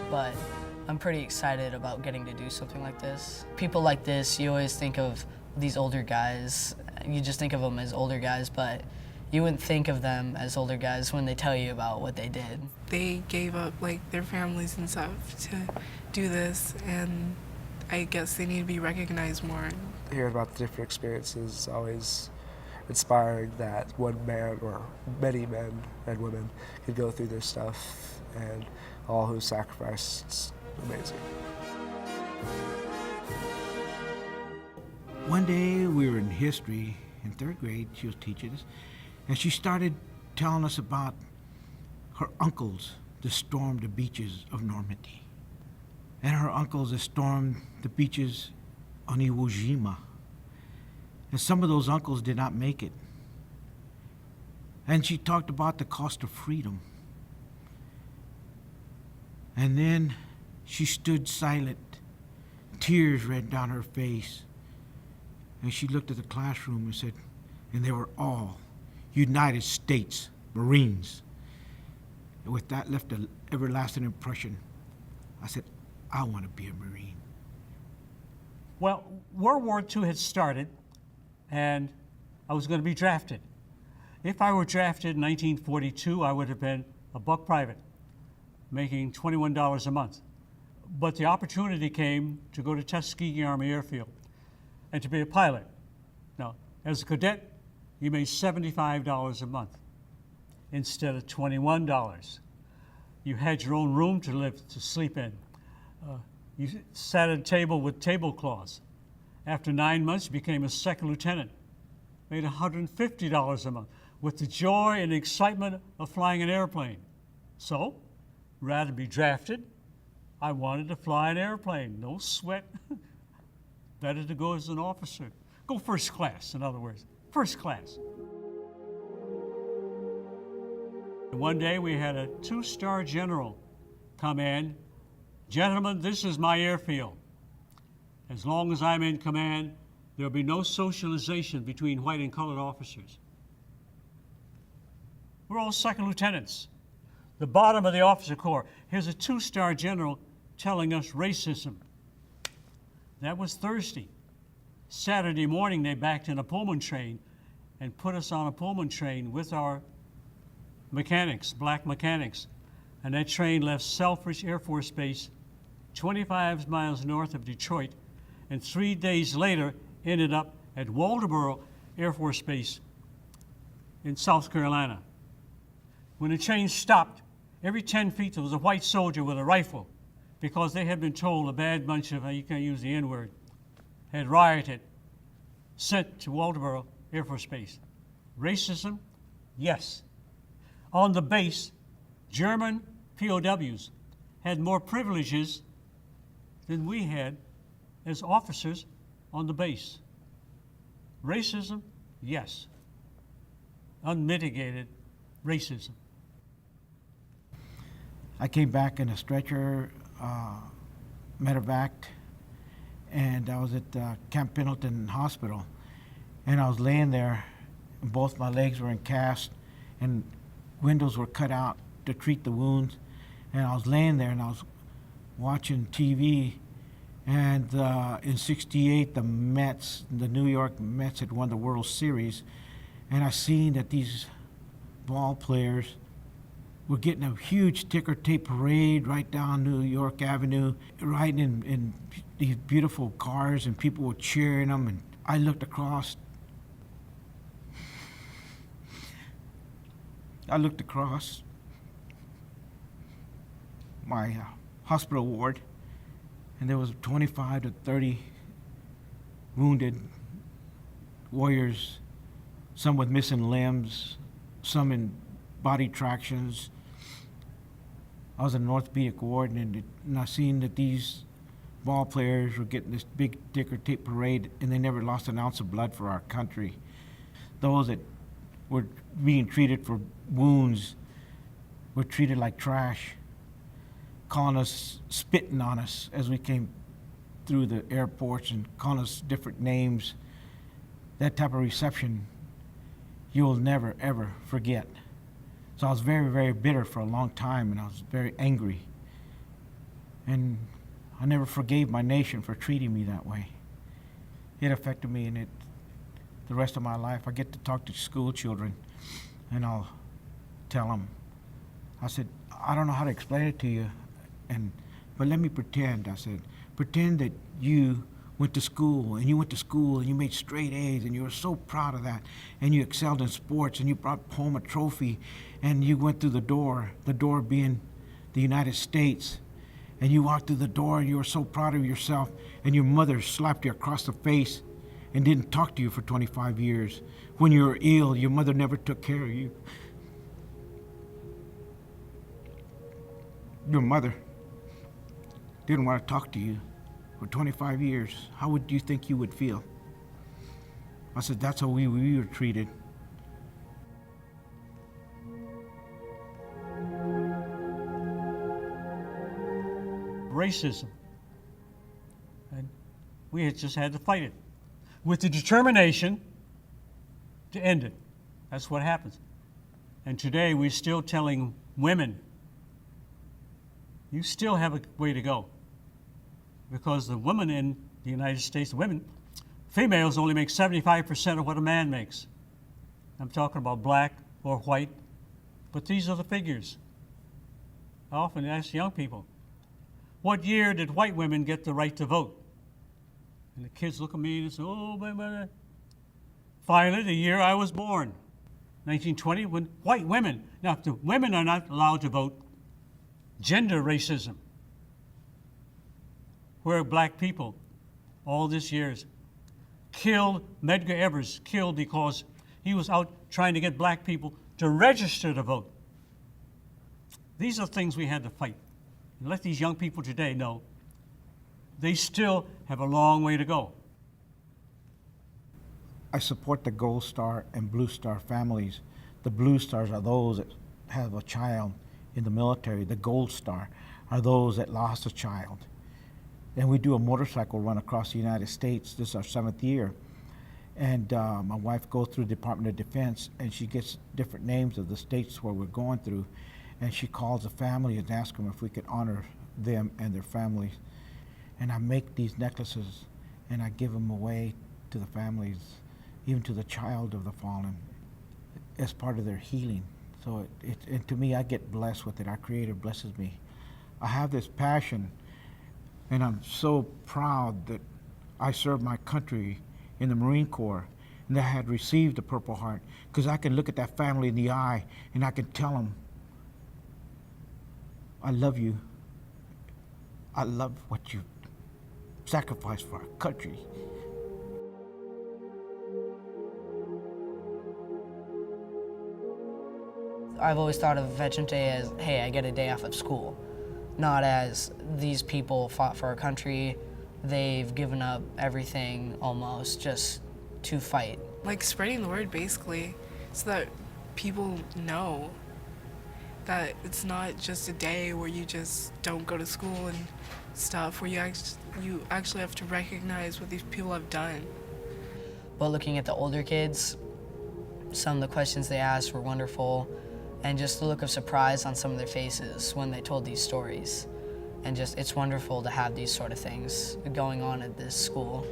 but I'm pretty excited about getting to do something like this. People like this, you always think of these older guys. You just think of them as older guys, but you wouldn't think of them as older guys when they tell you about what they did. They gave up like their families and stuff to do this, and I guess they need to be recognized more. Hearing about the different experiences is always inspiring, that one man or many men and women can go through this stuff, and all who sacrificed. It's amazing. One day we were in history in third grade, she was teaching us, and she started telling us about her uncles that stormed the beaches of Normandy, and her uncles that stormed the beaches on Iwo Jima. And some of those uncles did not make it. And she talked about the cost of freedom. And then she stood silent. Tears ran down her face. And she looked at the classroom and said, and they were all United States Marines. And with that left an everlasting impression. I said, I want to be a Marine. Well, World War II had started, and I was going to be drafted. If I were drafted in 1942, I would have been a buck private, making $21 a month. But the opportunity came to go to Tuskegee Army Airfield and to be a pilot. Now, as a cadet, you made $75 a month instead of $21. You had your own room to sleep in. You sat at a table with tablecloths. After 9 months, you became a second lieutenant, made $150 a month, with the joy and excitement of flying an airplane. So, rather be drafted, I wanted to fly an airplane, no sweat. Better to go as an officer. Go first class, in other words, first class. And one day we had a 2-star general come in. Gentlemen, this is my airfield. As long as I'm in command, there'll be no socialization between white and colored officers. We're all second lieutenants, the bottom of the officer corps. Here's a 2-star general telling us racism. That was Thursday. Saturday morning, they backed in a Pullman train and put us on a Pullman train with our mechanics, black mechanics. And that train left Selfridge Air Force Base 25 miles north of Detroit, and 3 days later ended up at Waldoboro Air Force Base in South Carolina. When the train stopped, every 10 feet there was a white soldier with a rifle, because they had been told a bad bunch of, you can't use the N-word, had rioted, sent to Waldoboro Air Force Base. Racism? Yes. On the base, German POWs had more privileges than we had as officers on the base. Racism? Yes. Unmitigated racism. I came back in a stretcher, medevaced, and I was at Camp Pendleton Hospital, and I was laying there, and both my legs were in casts, and windows were cut out to treat the wounds, and I was laying there and I was watching TV, and in '68 the Mets, the New York Mets, had won the World Series, and I seen that these ball players were getting a huge ticker tape parade right down New York Avenue, riding in these beautiful cars, and people were cheering them, and I looked across. My hospital ward, and there was 25 to 30 wounded warriors, some with missing limbs, some in body tractions. I was in an orthopedic ward, and I seen that these ball players were getting this big ticker tape parade, and they never lost an ounce of blood for our country. Those that were being treated for wounds were treated like trash, calling us, spitting on us as we came through the airports and calling us different names. That type of reception you'll never, ever forget. So I was very, very bitter for a long time, and I was very angry. And I never forgave my nation for treating me that way. It affected me, and the rest of my life. I get to talk to school children, and I'll tell them, I said, I don't know how to explain it to you, but let me pretend. I said, pretend that you went to school, and you made straight A's, and you were so proud of that, and you excelled in sports, and you brought home a trophy, and you went through the door being the United States, and you walked through the door, and you were so proud of yourself, and your mother slapped you across the face and didn't talk to you for 25 years. When you were ill, your mother never took care of you. Your mother didn't want to talk to you for 25 years. How would you think you would feel? I said, that's how we were treated. Racism. And we had just had to fight it with the determination to end it. That's what happens. And today we're still telling women, you still have a way to go. Because the women in the United States, females only make 75% of what a man makes. I'm talking about black or white, but these are the figures. I often ask young people, what year did white women get the right to vote? And the kids look at me and say, oh, man. Finally, the year I was born, 1920, when white women, now if the women are not allowed to vote, gender racism, where black people, all these years, killed, Medgar Evers killed because he was out trying to get black people to register to vote. These are things we had to fight. And let these young people today know they still have a long way to go. I support the Gold Star and Blue Star families. The Blue Stars are those that have a child in the military. The Gold Star are those that lost a child. And we do a motorcycle run across the United States. This is our 7th year. And my wife goes through the Department of Defense, and she gets different names of the states where we're going through. And she calls the family and asks them if we could honor them and their families. And I make these necklaces, and I give them away to the families, even to the child of the fallen, as part of their healing. So and to me, I get blessed with it. Our Creator blesses me. I have this passion, and I'm so proud that I served my country in the Marine Corps, and that I had received the Purple Heart, because I can look at that family in the eye, and I can tell them, I love you. I love what you sacrificed for our country. I've always thought of Veterans Day as, hey, I get a day off of school. Not as these people fought for our country, they've given up everything almost just to fight. Like spreading the word basically, so that people know that it's not just a day where you just don't go to school and stuff, where you actually have to recognize what these people have done. But looking at the older kids, some of the questions they asked were wonderful, and just the look of surprise on some of their faces when they told these stories. And just, it's wonderful to have these sort of things going on at this school.